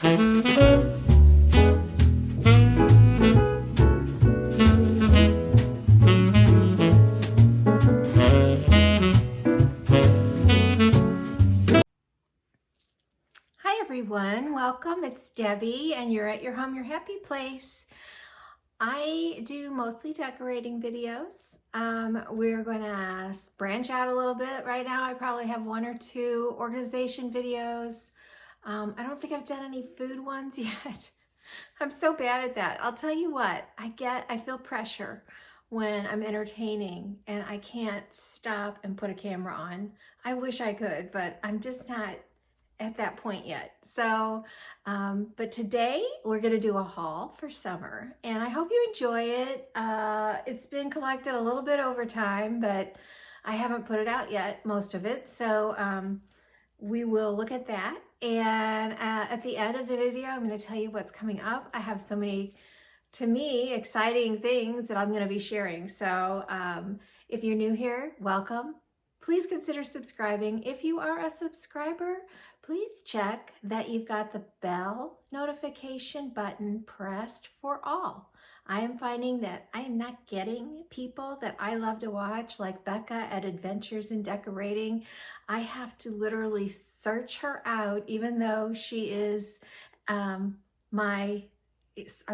Hi everyone, welcome. It's Debbie and you're at your home, your happy place. I do mostly decorating videos. We're gonna branch out a little bit. Right now I probably have one or two organization videos. I don't think I've done any food ones yet. I'm so bad at that. I'll tell you what, I feel pressure when I'm entertaining and I can't stop and put a camera on. I wish I could, but I'm just not at that point yet. So, but today we're gonna do a haul for summer and I hope you enjoy it. It's been collected a little bit over time, but I haven't put it out yet, most of it. So we will look at that. And at the end of the video, I'm gonna tell you what's coming up. I have so many, to me, exciting things that I'm gonna be sharing. So if you're new here, welcome. Please consider subscribing. If you are a subscriber, please check that you've got the bell notification button pressed for all. I am finding that I am not getting people that I love to watch, like Becca at Adventures in Decorating. I have to literally search her out, even though she is I'm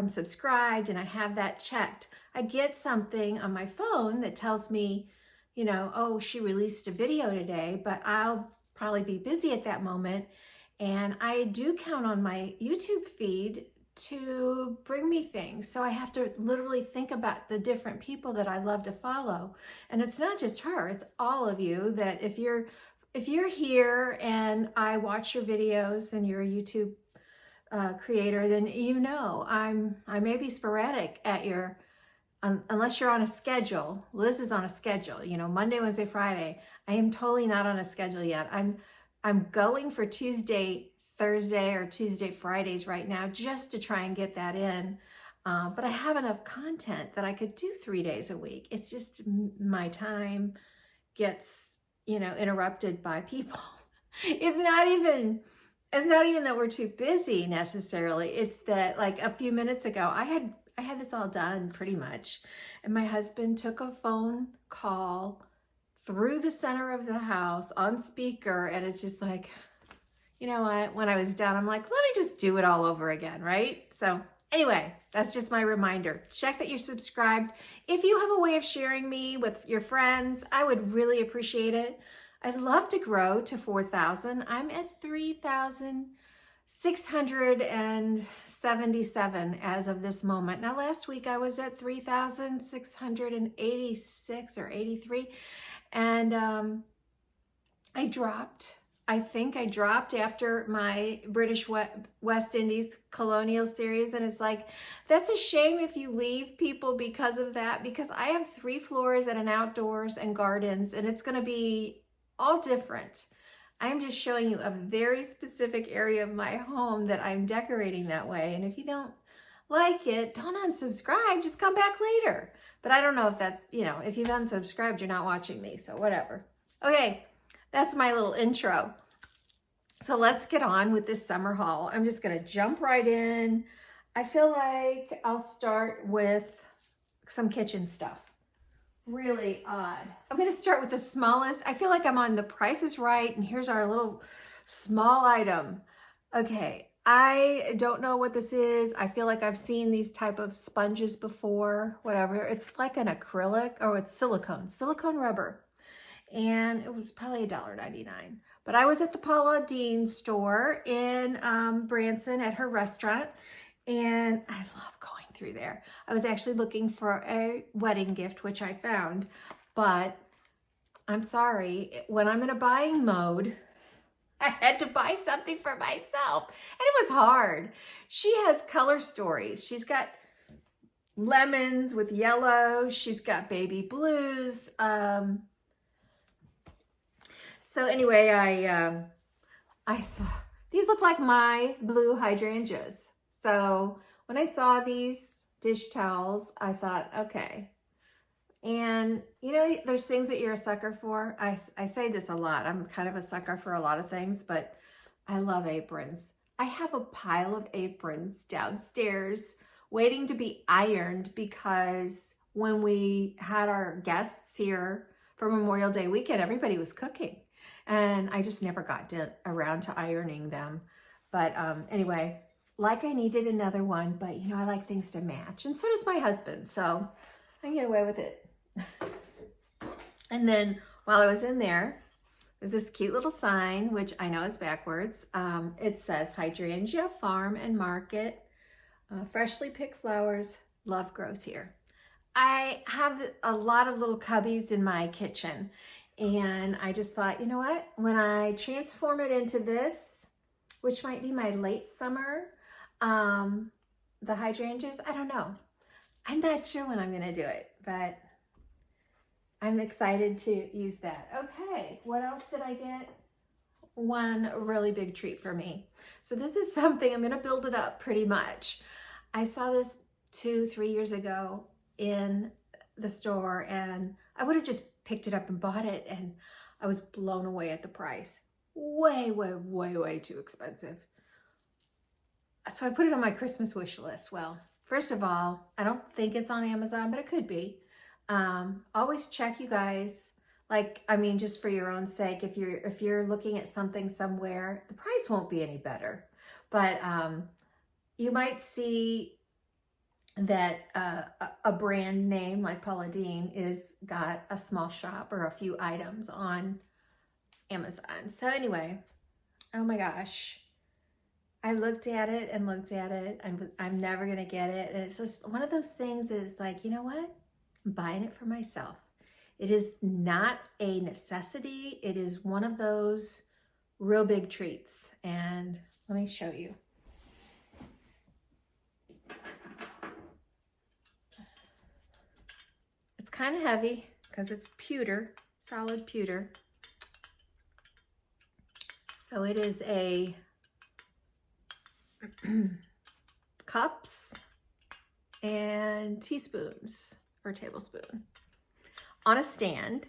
subscribed and I have that checked. I get something on my phone that tells me, you know, oh, she released a video today, but I'll probably be busy at that moment. And I do count on my YouTube feed to bring me things. So I have to literally think about the different people that I love to follow. And it's not just her, it's all of you that if you're here and I watch your videos and you're a YouTube creator, then you know I may be sporadic at your unless you're on a schedule. Liz is on a schedule, you know, Monday, Wednesday, Friday. I am totally not on a schedule yet. I'm going for Tuesday, Thursday, or Tuesday, Fridays right now, just to try and get that in. But I have enough content that I could do 3 days a week. It's just my time gets, you know, interrupted by people. It's not even that we're too busy necessarily. It's that like a few minutes ago, I had this all done pretty much. And my husband took a phone call through the center of the house on speaker. And it's just like, you know what, when I was done, I'm like, let me just do it all over again, right? So anyway, that's just my reminder. Check that you're subscribed. If you have a way of sharing me with your friends, I would really appreciate it. I'd love to grow to 4,000. I'm at 3,677 as of this moment. Now, last week I was at 3,686 or 83. And I think I dropped after my British West Indies colonial series. And it's like, that's a shame if you leave people because of that, because I have 3 floors and an outdoors and gardens, and it's going to be all different. I'm just showing you a very specific area of my home that I'm decorating that way. And if you don't like it, don't unsubscribe, just come back later. But I don't know if that's, you know, if you've unsubscribed, you're not watching me, so whatever. Okay, that's my little intro. So let's get on with this summer haul. I'm just gonna jump right in. I feel like I'll start with some kitchen stuff. Really odd. I'm gonna start with the smallest. I feel like I'm on The Price is Right, and here's our little small item. Okay, I don't know what this is. I feel like I've seen these type of sponges before, whatever. It's like an acrylic, or it's silicone rubber. And it was probably $1.99. But I was at the Paula Deen store in Branson at her restaurant, and I love going through there. I was actually looking for a wedding gift, which I found, but I'm sorry, when I'm in a buying mode, I had to buy something for myself, and it was hard. She has color stories. She's got lemons with yellow. She's got baby blues. So anyway, I saw, these look like my blue hydrangeas. So when I saw these dish towels, I thought, okay. And you know, there's things that you're a sucker for. I say this a lot. I'm kind of a sucker for a lot of things, but I love aprons. I have a pile of aprons downstairs waiting to be ironed because when we had our guests here for Memorial Day weekend, everybody was cooking. And I just never got around to ironing them. But anyway, like I needed another one, but you know, I like things to match. And so does my husband, so I can get away with it. And then while I was in there, there's this cute little sign, which I know is backwards. It says Hydrangea Farm and Market, freshly picked flowers, love grows here. I have a lot of little cubbies in my kitchen, and I just thought, you know what? When I transform it into this, which might be my late summer, the hydrangeas, I don't know. I'm not sure when I'm gonna do it, but I'm excited to use that. Okay, what else did I get? One really big treat for me. So this is something, I'm gonna build it up pretty much. I saw this 2-3 years ago in the store, and I would have just picked it up and bought it, and I was blown away at the price. Way, way, way, way too expensive. So I put it on my Christmas wish list. Well, first of all, I don't think it's on Amazon, but it could be. Always check, you guys. Like, I mean, just for your own sake, if you're looking at something somewhere, the price won't be any better. But you might see that a brand name like Paula Deen is got a small shop or a few items on Amazon. So anyway, oh my gosh, I looked at it and looked at it. I'm never gonna get it, and it's just one of those things. Is like, you know what? I'm buying it for myself. It is not a necessity. It is one of those real big treats, and let me show you. It's kind of heavy because it's pewter, solid pewter. So it is a cups and teaspoons or tablespoon on a stand.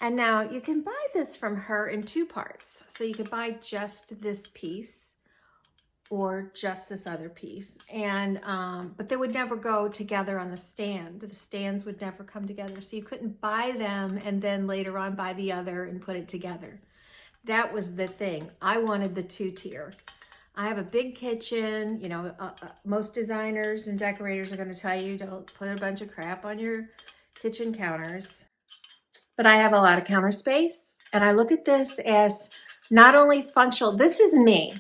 And now you can buy this from her in 2 parts. So you could buy just this piece or just this other piece, and but they would never go together on the stand. The stands would never come together, so you couldn't buy them and then later on buy the other and put it together. That was the thing. I wanted the 2-tier. I have a big kitchen. You know, most designers and decorators are going to tell you don't put a bunch of crap on your kitchen counters, but I have a lot of counter space, and I look at this as not only functional. This is me.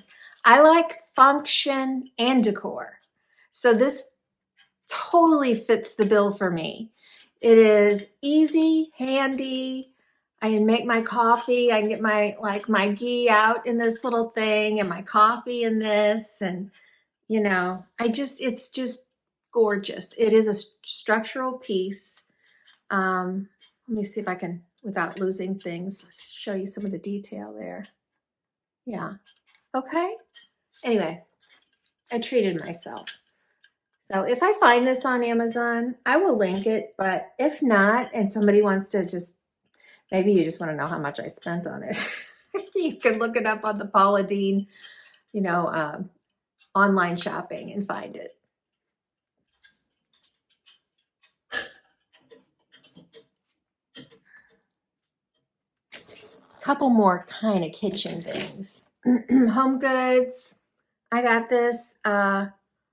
I like function and decor. So this totally fits the bill for me. It is easy, handy. I can make my coffee. I can get my ghee out in this little thing and my coffee in this. And, you know, it's just gorgeous. It is a structural piece. Let me see if I can, without losing things, let's show you some of the detail there. Yeah. Okay. Anyway, I treated myself. So if I find this on Amazon, I will link it. But if not, and somebody wants to maybe you just want to know how much I spent on it, you can look it up on the Paula Deen, you know, online shopping and find it. Couple more kind of kitchen things. Homegoods. I got this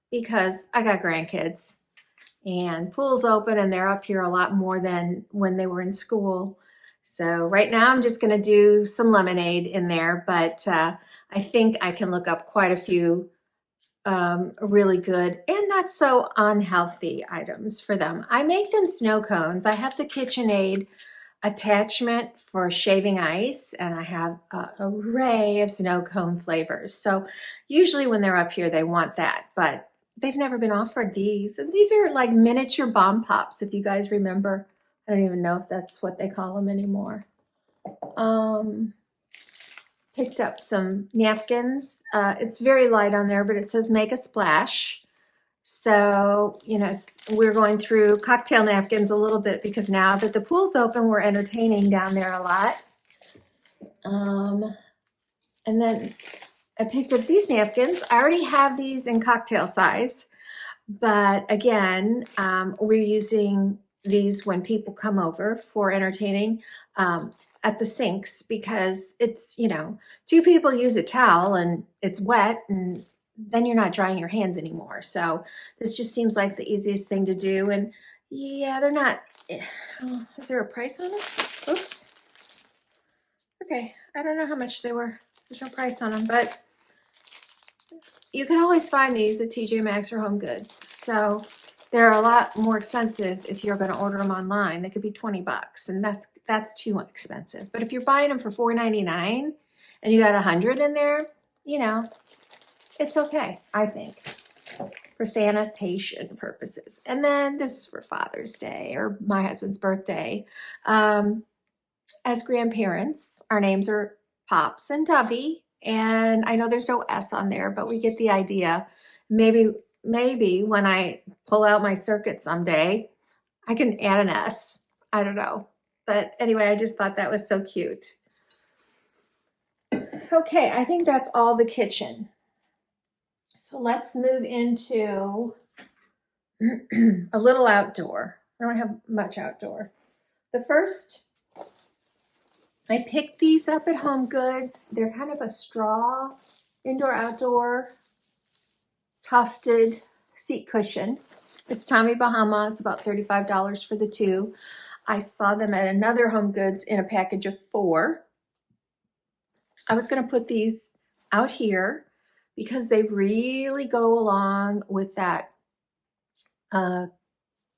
because I got grandkids and pool's open and they're up here a lot more than when they were in school. So right now I'm just going to do some lemonade in there, but I think I can look up quite a few really good and not so unhealthy items for them. I make them snow cones. I have the KitchenAid attachment for shaving ice, and I have an array of snow cone flavors. So usually when they're up here, they want that, but they've never been offered these. And these are like miniature bomb pops, if you guys remember. I don't even know if that's what they call them anymore. Picked up some napkins. It's very light on there, but it says make a splash. So, you know, we're going through cocktail napkins a little bit because now that the pool's open, we're entertaining down there a lot. And then I picked up these napkins. I already have these in cocktail size, but again, we're using these when people come over for entertaining at the sinks, because it's, you know, two people use a towel and it's wet, and then you're not drying your hands anymore. So this just seems like the easiest thing to do. And yeah, they're not, oh, is there a price on them? Oops. Okay, I don't know how much they were. There's no price on them, but you can always find these at TJMaxx or Homegoods. So they're a lot more expensive if you're going to order them online. They could be 20 bucks, and that's too expensive. But if you're buying them for $4.99 and you got 100 in there, you know, it's okay, I think, for sanitation purposes. And then this is for Father's Day or my husband's birthday. As grandparents, our names are Pops and Dovey. And I know there's no S on there, but we get the idea. Maybe when I pull out my circuit someday, I can add an S. I don't know. But anyway, I just thought that was so cute. Okay, I think that's all the kitchen. So let's move into a little outdoor. I don't have much outdoor. The first, I picked these up at Homegoods. They're kind of a straw, indoor-outdoor, tufted seat cushion. It's Tommy Bahama. It's about $35 for the two. I saw them at another Homegoods in a package of 4. I was going to put these out here because they really go along with that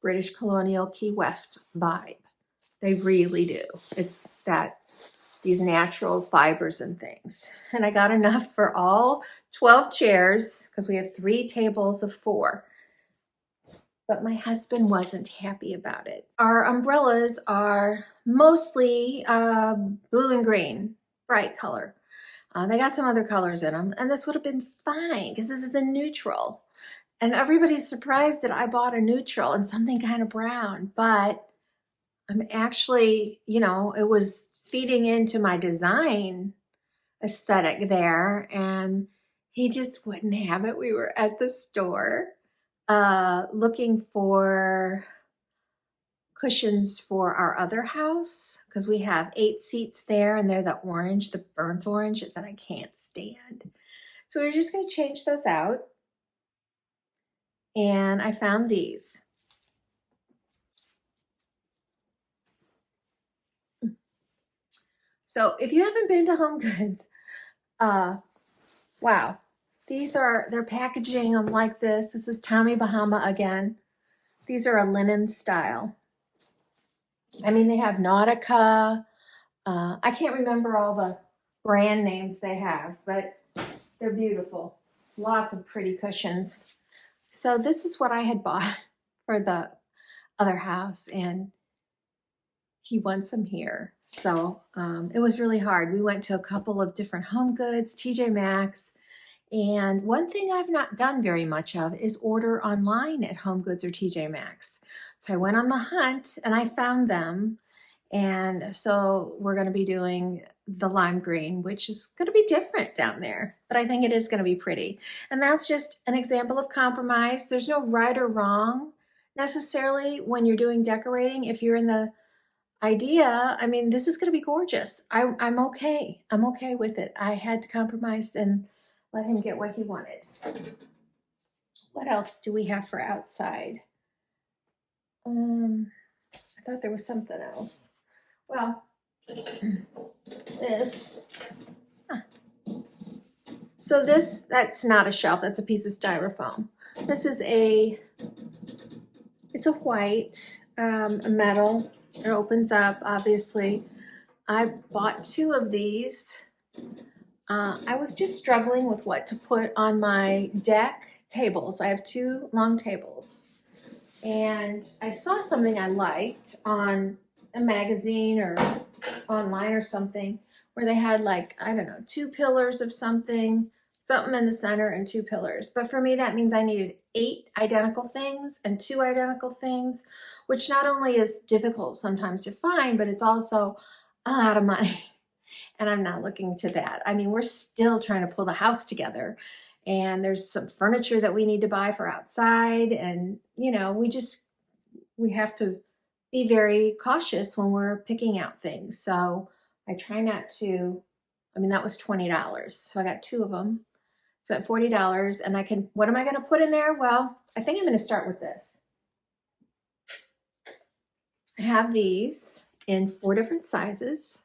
British colonial Key West vibe. They really do. It's that these natural fibers and things. And I got enough for all 12 chairs because we have 3 tables of 4. But my husband wasn't happy about it. Our umbrellas are mostly blue and green, bright color. They got some other colors in them, and this would have been fine because this is a neutral. And everybody's surprised that I bought a neutral and something kind of brown, but I'm actually, you know, it was feeding into my design aesthetic there, and he just wouldn't have it. We were at the store looking for cushions for our other house because we have 8 seats there, and they're the orange, the burnt orange that I can't stand. So we're just going to change those out. And I found these. So if you haven't been to Homegoods, wow, they're packaging them like this. This is Tommy Bahama again. These are a linen style. I mean, they have Nautica. I can't remember all the brand names they have, but they're beautiful. Lots of pretty cushions. So this is what I had bought for the other house, and he wants them here. So it was really hard. We went to a couple of different Homegoods, TJMaxx, and one thing I've not done very much of is order online at Homegoods or TJMaxx. So I went on the hunt and I found them. And so we're going to be doing the lime green, which is going to be different down there, but I think it is going to be pretty. And that's just an example of compromise. There's no right or wrong necessarily when you're doing decorating. If you're in the idea, I mean, this is going to be gorgeous. I'm okay. I'm okay with it. I had to compromise and let him get what he wanted. What else do we have for outside? I thought there was something else. Well, this. So that's not a shelf. That's a piece of styrofoam. This is it's a white metal. It opens up, obviously. I bought 2 of these. I was just struggling with what to put on my deck tables. I have 2 long tables. And I saw something I liked on a magazine or online or something where they had, like, I don't know, 2 pillars of something in the center and 2 pillars. But for me, that means I needed 8 identical things and 2 identical things, which not only is difficult sometimes to find, but it's also a lot of money. and I'm not looking to that. I mean, we're still trying to pull the house together, and there's some furniture that we need to buy for outside, and you know, we have to be very cautious when we're picking out things. So I try not to. I mean, that was $20, so I got 2 of them. Spent $40, and I can. What am I going to put in there? Well, I think I'm going to start with this. I have these in 4 different sizes.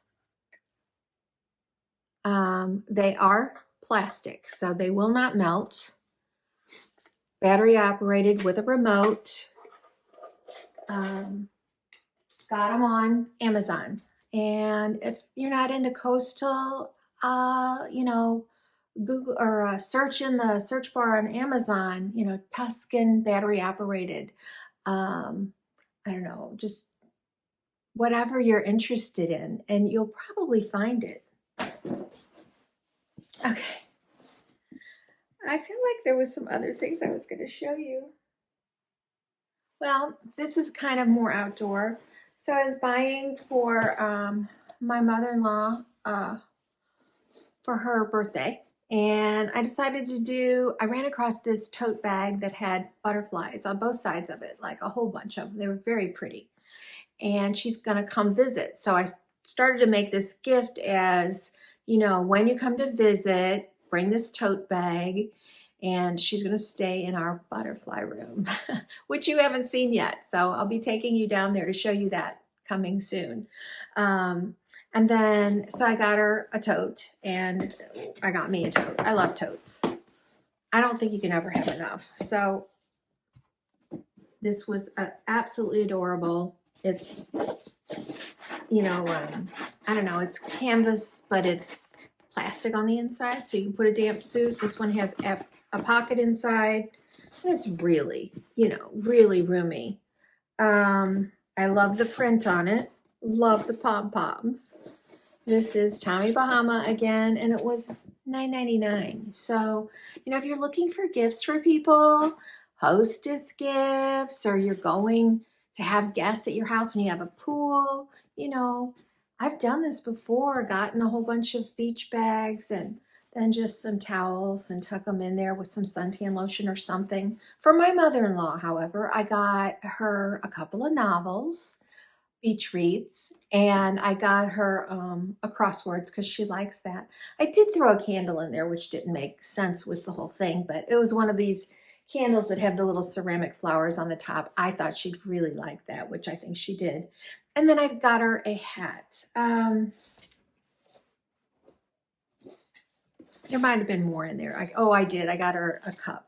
They are plastic, so they will not melt. Battery operated with a remote. Got them on Amazon. And if you're not into coastal, you know, Google or search in the search bar on Amazon, you know, Tuscan battery operated. I don't know, just whatever you're interested in, and you'll probably find it. Okay. I feel like there was some other things I was going to show you. Well, this is kind of more outdoor. So I was buying for my mother-in-law for her birthday. And I decided I ran across this tote bag that had butterflies on both sides of it, like a whole bunch of them. They were very pretty. And she's going to come visit. So I started to make this gift as, you know, when you come to visit, bring this tote bag, and she's going to stay in our butterfly room, which you haven't seen yet. So I'll be taking you down there to show you that coming soon. And then, so I got her a tote, and I got me a tote. I love totes. I don't think you can ever have enough. So this was absolutely adorable. It's, you know, I don't know, it's canvas, but it's plastic on the inside, so you can put a damp suit. This one has a pocket inside, and it's really, you know, really roomy. I love the print on it. Love the pom-poms. This is Tommy Bahama again, and it was $9.99. So, you know, if you're looking for gifts for people, hostess gifts, or you're going to have guests at your house and you have a pool, you know, I've done this before, gotten a whole bunch of beach bags and then just some towels and tuck them in there with some suntan lotion or something. For my mother-in-law, however, I got her a couple of novels, beach reads, and I got her a crosswords because she likes that. I did throw a candle in there, which didn't make sense with the whole thing, but it was one of these candles that have the little ceramic flowers on the top. I thought she'd really like that, which I think she did. And then I got her a hat. There might have been more in there. I did. I got her a cup.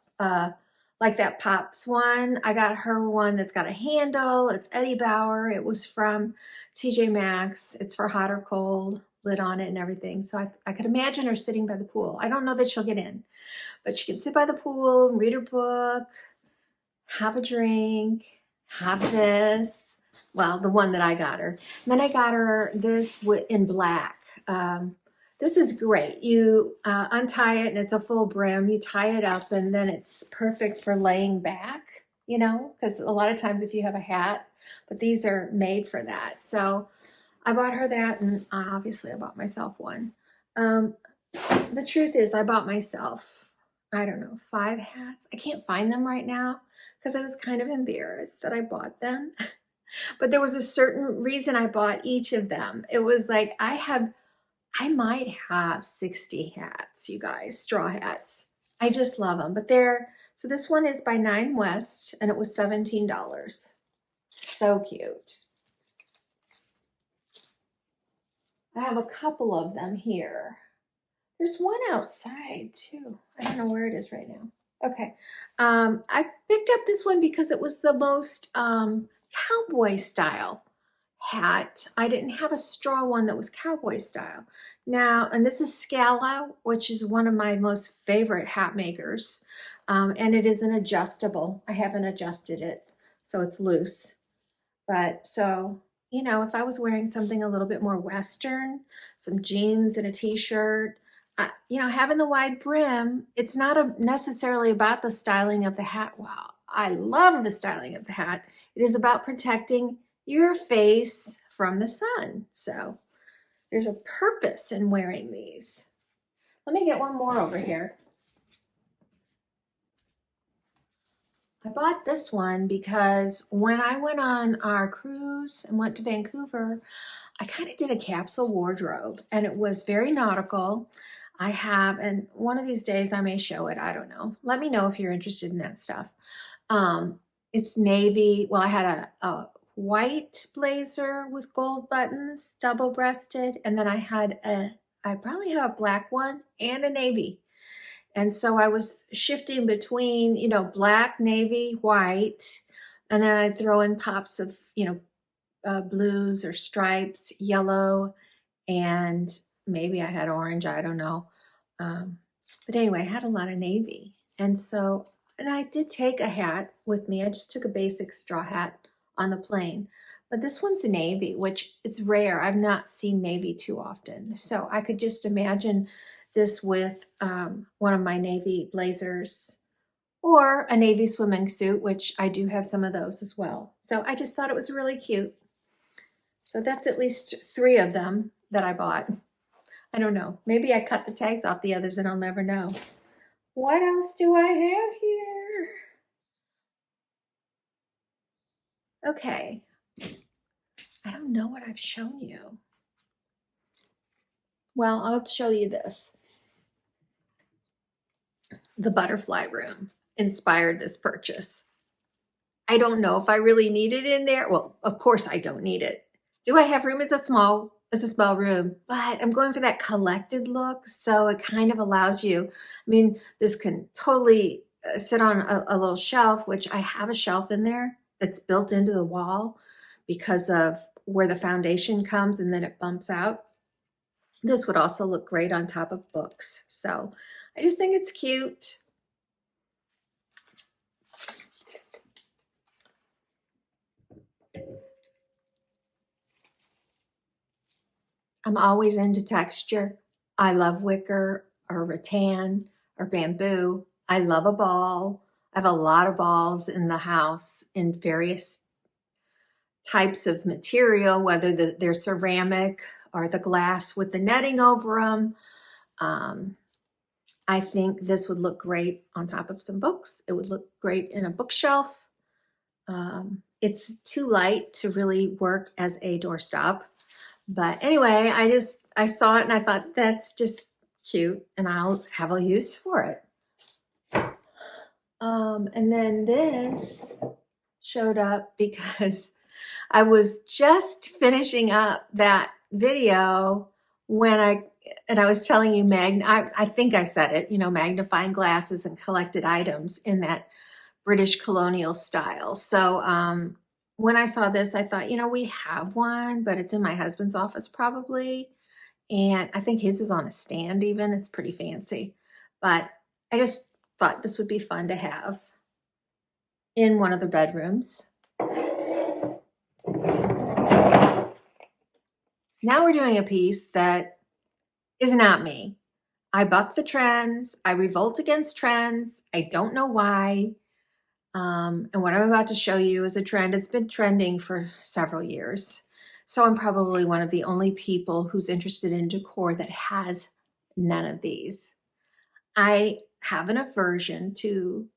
Like that Pops one. I got her one that's got a handle. It's Eddie Bauer. It was from TJMaxx. It's for hot or cold, lid on it and everything. So I could imagine her sitting by the pool. I don't know that she'll get in, but she can sit by the pool, read her book, have a drink, have this. Well, the one that I got her. And then I got her this in black. This is great. You untie it and it's a full brim. You tie it up and then it's perfect for laying back, you know, because a lot of times if you have a hat, but these are made for that. So I bought her that, and obviously I bought myself one. The truth is I bought myself, I don't know, 5 hats. I can't find them right now because I was kind of embarrassed that I bought them. But there was a certain reason I bought each of them. It was like I might have 60 hats, you guys, straw hats. I just love them. But so this one is by 9 West, and it was $17. So cute. I have a couple of them here. There's one outside too. I don't know where it is right now. Okay. I picked up this one because it was the most cowboy style hat. I didn't have a straw one that was cowboy style. Now, and this is Scala, which is one of my most favorite hat makers. And it is an adjustable. I haven't adjusted it, so it's loose. But so, you know, if I was wearing something a little bit more Western, some jeans and a t-shirt, you know, having the wide brim, it's not necessarily about the styling of the hat. Wow, I love the styling of the hat. It is about protecting your face from the sun. So there's a purpose in wearing these. Let me get one more over here. I bought this one because when I went on our cruise and went to Vancouver, I kind of did a capsule wardrobe and it was very nautical. I have, and one of these days I may show it, I don't know. Let me know if you're interested in that stuff. It's navy. Well, I had a white blazer with gold buttons, double-breasted, and then I probably have a black one and a navy. And so I was shifting between, you know, black, navy, white, and then I'd throw in pops of, you know, blues or stripes, yellow, and maybe I had orange, I don't know. But anyway, I had a lot of navy. And so, and I did take a hat with me. I just took a basic straw hat on the plane. But this one's navy, which is rare. I've not seen navy too often. So I could just imagine this with one of my navy blazers or a navy swimming suit, which I do have some of those as well. So I just thought it was really cute. So that's at least 3 of them that I bought. I don't know. Maybe I cut the tags off the others and I'll never know. What else do I have here? Okay. I don't know what I've shown you. Well, I'll show you this. The butterfly room inspired this purchase. I don't know if I really need it in there. Well, of course I don't need it. Do I have room? It's a small room, but I'm going for that collected look. So it kind of allows you, I mean, this can totally sit on a little shelf, which I have a shelf in there that's built into the wall because of where the foundation comes and then it bumps out. This would also look great on top of books. So I just think it's cute. I'm always into texture. I love wicker or rattan or bamboo. I love a ball. I have a lot of balls in the house in various types of material, whether they're ceramic or the glass with the netting over them. I think this would look great on top of some books. It would look great in a bookshelf. It's too light to really work as a doorstop. But anyway, I saw it and I thought that's just cute and I'll have a use for it. And then this showed up because I was just finishing up that video when I was telling you, I think I said it, you know, magnifying glasses and collected items in that British colonial style. So when I saw this, I thought, you know, we have one, but it's in my husband's office probably. And I think his is on a stand even. It's pretty fancy. But I just thought this would be fun to have in one of the bedrooms. Now we're doing a piece that is not me. I buck the trends. I revolt against trends. I don't know why. And what I'm about to show you is a trend. It's been trending for several years. So I'm probably one of the only people who's interested in decor that has none of these. I have an aversion to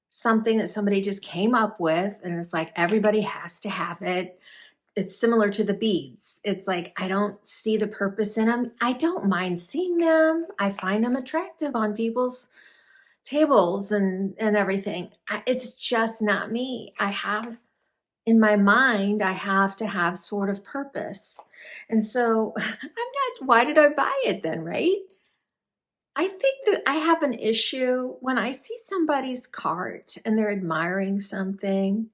something that somebody just came up with and it's like everybody has to have it. It's similar to the beads. It's like I don't see the purpose in them. I don't mind seeing them. I find them attractive on people's tables and everything. It's just not me. I have in my mind, I have to have sort of purpose. And so why did I buy it then, right? I think that I have an issue when I see somebody's cart and they're admiring something.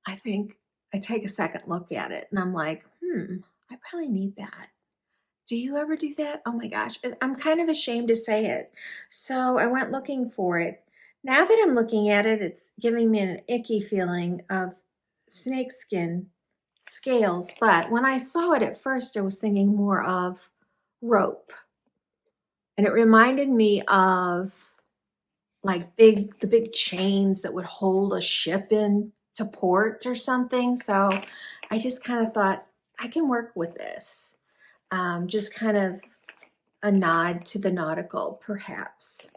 I think I take a second look at it and I'm like, I probably need that. Do you ever do that? Oh my gosh, I'm kind of ashamed to say it. So I went looking for it. Now that I'm looking at it, it's giving me an icky feeling of snakeskin scales. But when I saw it at first, I was thinking more of rope. And it reminded me of like the big chains that would hold a ship in to port or something. So I just kind of thought I can work with this. Just kind of a nod to the Nautical, perhaps.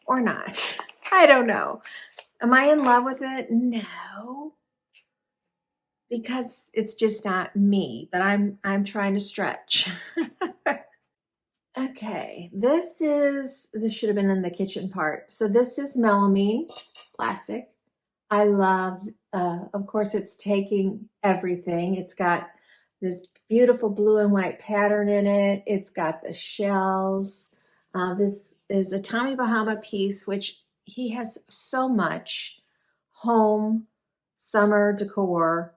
Or not. I don't know. Am I in love with it? No. Because it's just not me, but I'm trying to stretch. Okay, this should have been in the kitchen part. So this is melamine plastic. I love, of course, it's taking everything. It's got this beautiful blue and white pattern in it. It's got the shells. This is a Tommy Bahama piece, which he has so much home summer decor.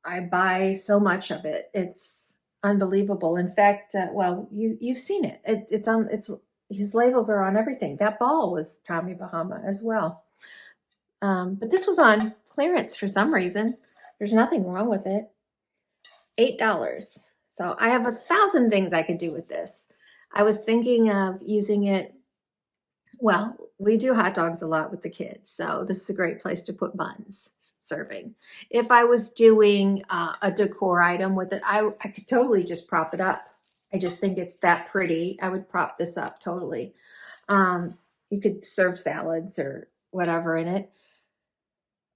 I buy so much of it. It's unbelievable. In fact, well, you've seen it. It's his labels are on everything. That ball was Tommy Bahama as well. But this was on clearance for some reason. There's nothing wrong with it. $8. So I have 1,000 things I could do with this. I was thinking of using it. Well, we do hot dogs a lot with the kids, so this is a great place to put buns serving. If I was doing a decor item with it, I could totally just prop it up. I just think it's that pretty. I would prop this up totally. You could serve salads or whatever in it.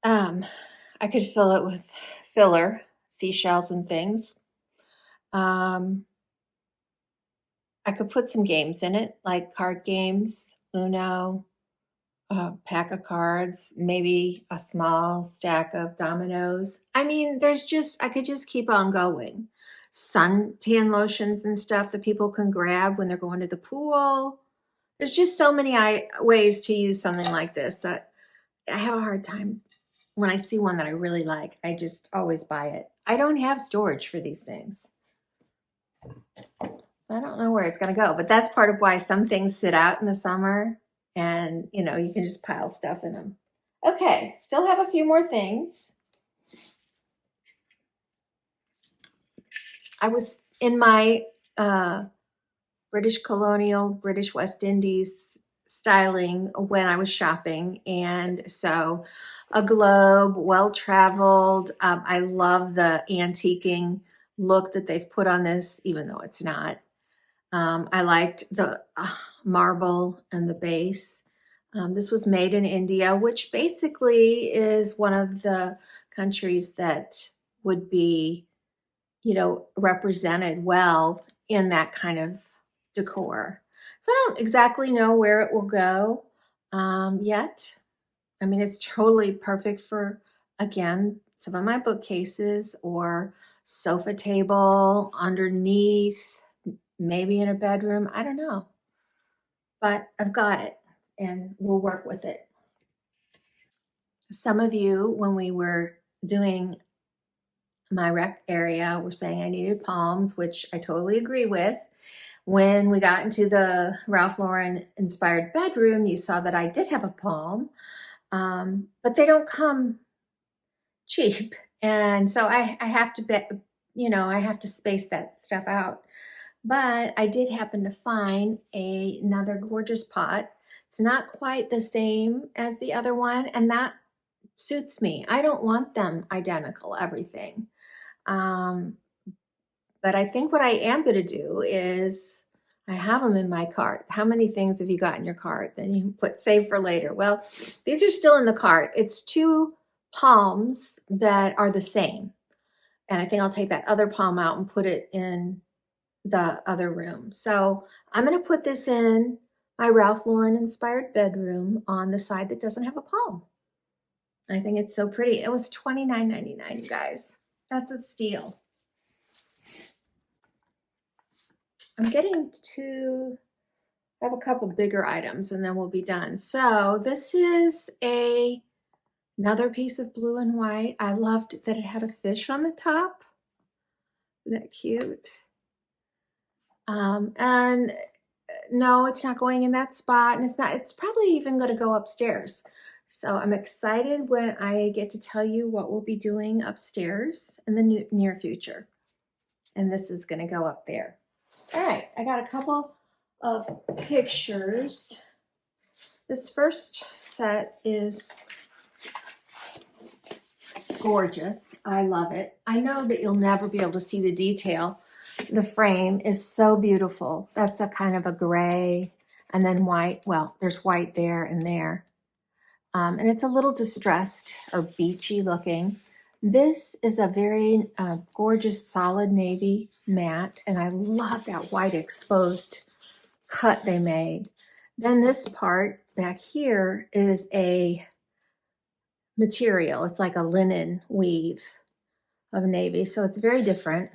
I could fill it with filler, seashells and things. I could put some games in it, like card games, Uno, a pack of cards, maybe a small stack of dominoes. I mean, I could just keep on going. Suntan lotions and stuff that people can grab when they're going to the pool. There's just so many ways to use something like this that I have a hard time. When I see one that I really like, I just always buy it. I don't have storage for these things. I don't know where it's going to go, but that's part of why some things sit out in the summer and, you can just pile stuff in them. Okay, still have a few more things. I was in my British colonial, British West Indies styling when I was shopping, and so a globe, well-traveled. I love the antiquing look that they've put on this, even though it's not. I liked the marble and the base. This was made in India, which basically is one of the countries that would be, represented well in that kind of decor. So I don't exactly know where it will go yet. I mean, it's totally perfect for, again, some of my bookcases or sofa table underneath, maybe in a bedroom. I don't know. But I've got it and we'll work with it. Some of you, when we were doing my rec area, were saying I needed palms, which I totally agree with. When we got into the Ralph Lauren inspired bedroom, you saw that I did have a palm, but they don't come cheap. And so I have to bet, I have to space that stuff out. But I did happen to find another gorgeous pot. It's not quite the same as the other one, and that suits me. I don't want them identical, everything. But I think what I am going to do is I have them in my cart. How many things have you got in your cart? Then you put save for later. Well, these are still in the cart. It's 2 palms that are the same. And I think I'll take that other palm out and put it in the other room. So I'm going to put this in my Ralph Lauren inspired bedroom on the side that doesn't have a palm. I think it's so pretty. It was $29.99, you guys. That's a steal. I'm getting to, I have a couple bigger items and then we'll be done. So this is another piece of blue and white. I loved that it had a fish on the top. Isn't that cute? And no, it's not going in that spot, and it's probably even going to go upstairs. So I'm excited when I get to tell you what we'll be doing upstairs in the near future. And this is going to go up there. All right, I got a couple of pictures. This first set is gorgeous. I love it. I know that you'll never be able to see the detail, The frame is so beautiful. That's a kind of a gray and then white. Well, there's white there and there. And it's a little distressed or beachy looking. This is a very gorgeous solid navy mat, and I love that white exposed cut they made. Then this part back here is a material. It's like a linen weave of navy, so it's very different.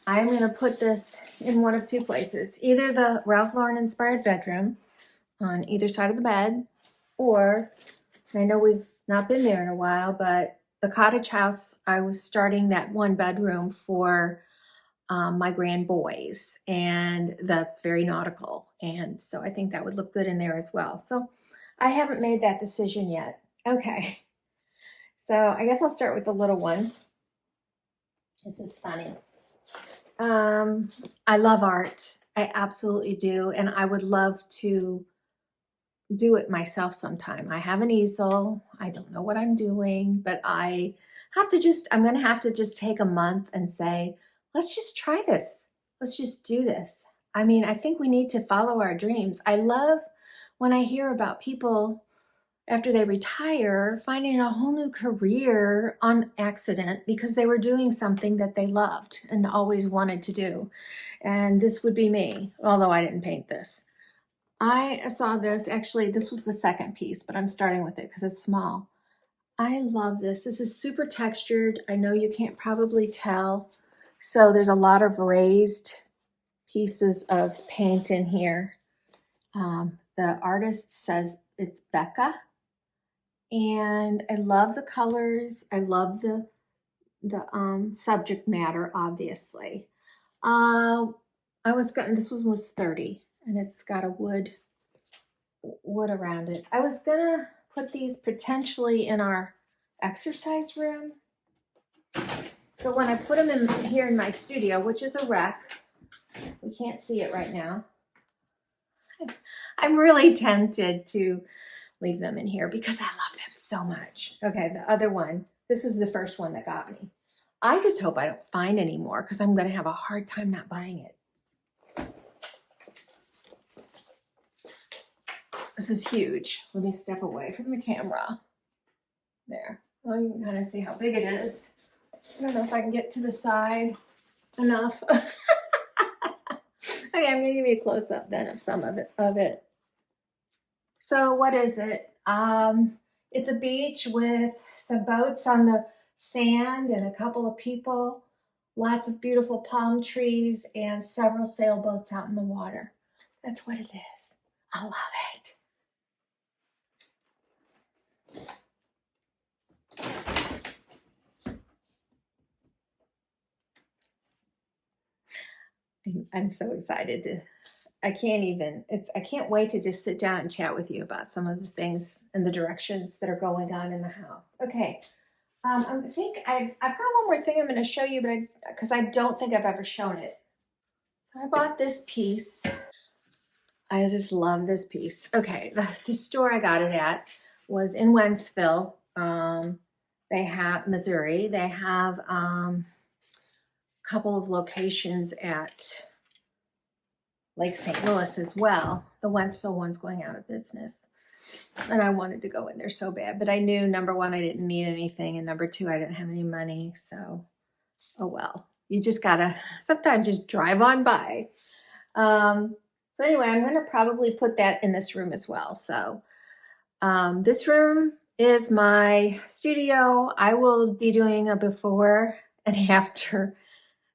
I'm going to put this in one of two places, either the Ralph Lauren inspired bedroom on either side of the bed, or I know we've not been there in a while, but the cottage house, I was starting that one bedroom for my grand boys, and that's very nautical. And so I think that would look good in there as well. So I haven't made that decision yet. Okay. So I guess I'll start with the little one. This is funny. I love art. I absolutely do. And I would love to do it myself sometime. I have an easel. I don't know what I'm doing, but I'm going to have to just take a month and say, let's just try this. Let's just do this. I mean, I think we need to follow our dreams. I love when I hear about people after they retire finding a whole new career on accident because they were doing something that they loved and always wanted to do. And this would be me, although I didn't paint this. I saw this, actually, this was the second piece, but I'm starting with it because it's small. I love this. This is super textured. I know you can't probably tell. So there's a lot of raised pieces of paint in here. The artist says it's Becca. And I love the colors. I love the subject matter, obviously. This one was 30, and it's got a wood around it. I was gonna put these potentially in our exercise room, but when I put them in here in my studio, which is a wreck, we can't see it right now. I'm really tempted to leave them in here because I love them so much. Okay, the other one, this was the first one that got me. I just hope I don't find any more because I'm going to have a hard time not buying it. This is huge. Let me step away from the camera. There. Well, you can kind of see how big it is. I don't know if I can get to the side enough. Okay, I'm going to give you a close-up then of some of it. So what is it? It's a beach with some boats on the sand and a couple of people, lots of beautiful palm trees, and several sailboats out in the water. That's what it is. I love it. I'm so excited to, I can't wait to just sit down and chat with you about some of the things and the directions that are going on in the house. Okay. I think I've got one more thing I'm going to show you, but because I don't think I've ever shown it. So I bought this piece. I just love this piece. Okay. The store I got it at was in Wentzville. They have Missouri. They have, couple of locations at Lake St. Louis as well. The Wentzville one's going out of business. And I wanted to go in there so bad, but I knew, number one, I didn't need anything, and number two, I didn't have any money. So, oh well. You just gotta sometimes just drive on by. So anyway, I'm gonna probably put that in this room as well. So this room is my studio. I will be doing a before and after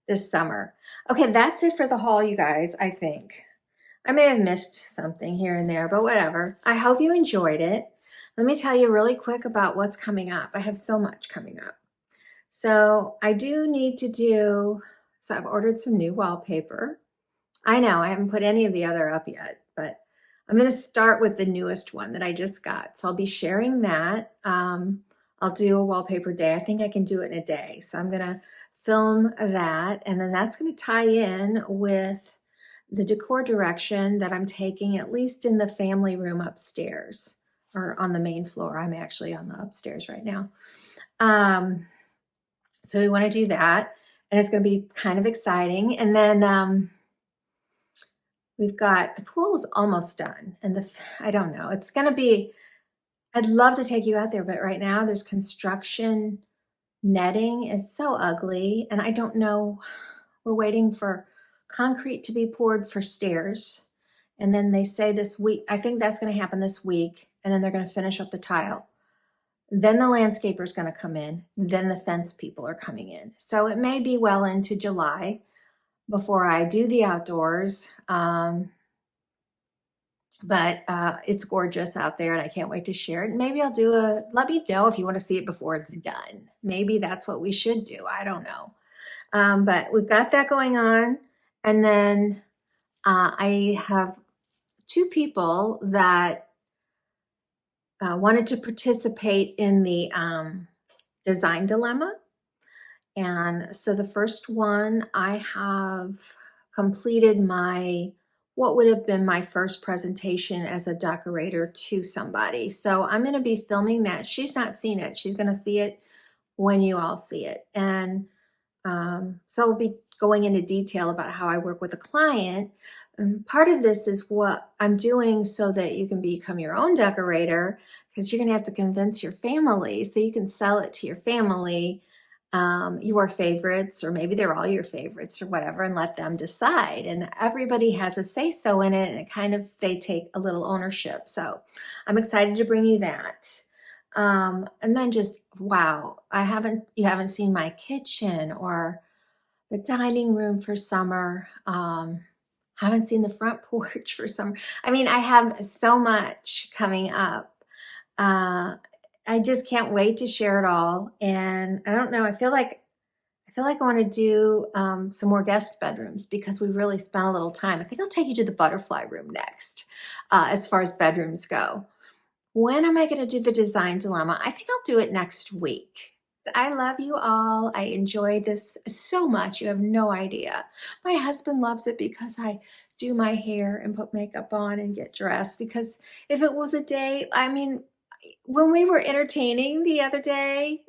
this summer. Okay, that's it for the haul, you guys, I think. I may have missed something here and there, but whatever. I hope you enjoyed it. Let me tell you really quick about what's coming up. I have so much coming up. So I do need to so I've ordered some new wallpaper. I know I haven't put any of the other up yet, but I'm going to start with the newest one that I just got. So I'll be sharing that. I'll do a wallpaper day. I think I can do it in a day. So I'm going to film that, and then that's going to tie in with the decor direction that I'm taking, at least in the family room upstairs or on the main floor. I'm actually on the upstairs right now. So So we want to do that, and it's going to be kind of exciting. And then we've got, the pool is almost done, and I don't know, it's going to be, I'd love to take you out there, but right now there's construction netting. It's so ugly, and I don't know, we're waiting for concrete to be poured for stairs. And then they say this week, I think that's going to happen this week, and then they're going to finish up the tile. Then the landscaper's going to come in. Then the fence people are coming in. So it may be well into July before I do the outdoors. But it's gorgeous out there, and I can't wait to share it. Maybe I'll do let me know if you want to see it before it's done. Maybe that's what we should do. I don't know. But we've got that going on. And then I have 2 people that wanted to participate in the design dilemma. And so the first one, I have completed what would have been my first presentation as a decorator to somebody. So I'm going to be filming that. She's not seen it. She's going to see it when you all see it. And so I'll be going into detail about how I work with a client. And part of this is what I'm doing so that you can become your own decorator, because you're going to have to convince your family so you can sell it to your family, your favorites, or maybe they're all your favorites or whatever, and let them decide. And everybody has a say-so in it, and it kind of, they take a little ownership. So I'm excited to bring you that. And then just, wow, you haven't seen my kitchen or the dining room for summer. Haven't seen the front porch for summer. I mean, I have so much coming up. I just can't wait to share it all. And I don't know, I feel like I want to do some more guest bedrooms, because we really spent a little time. I think I'll take you to the butterfly room next, as far as bedrooms go. When am I going to do the design dilemma? I think I'll do it next week. I love you all. I enjoyed this so much. You have no idea. My husband loves it because I do my hair and put makeup on and get dressed, because if it was a day, I mean, when we were entertaining the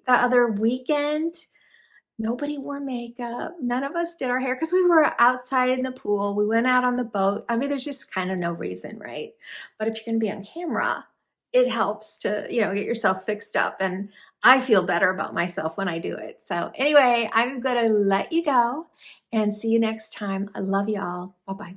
other weekend, nobody wore makeup. None of us did our hair because we were outside in the pool. We went out on the boat. I mean, there's just kind of no reason, right? But if you're going to be on camera, it helps to, get yourself fixed up. And I feel better about myself when I do it. So anyway, I'm going to let you go and see you next time. I love you all. Bye-bye.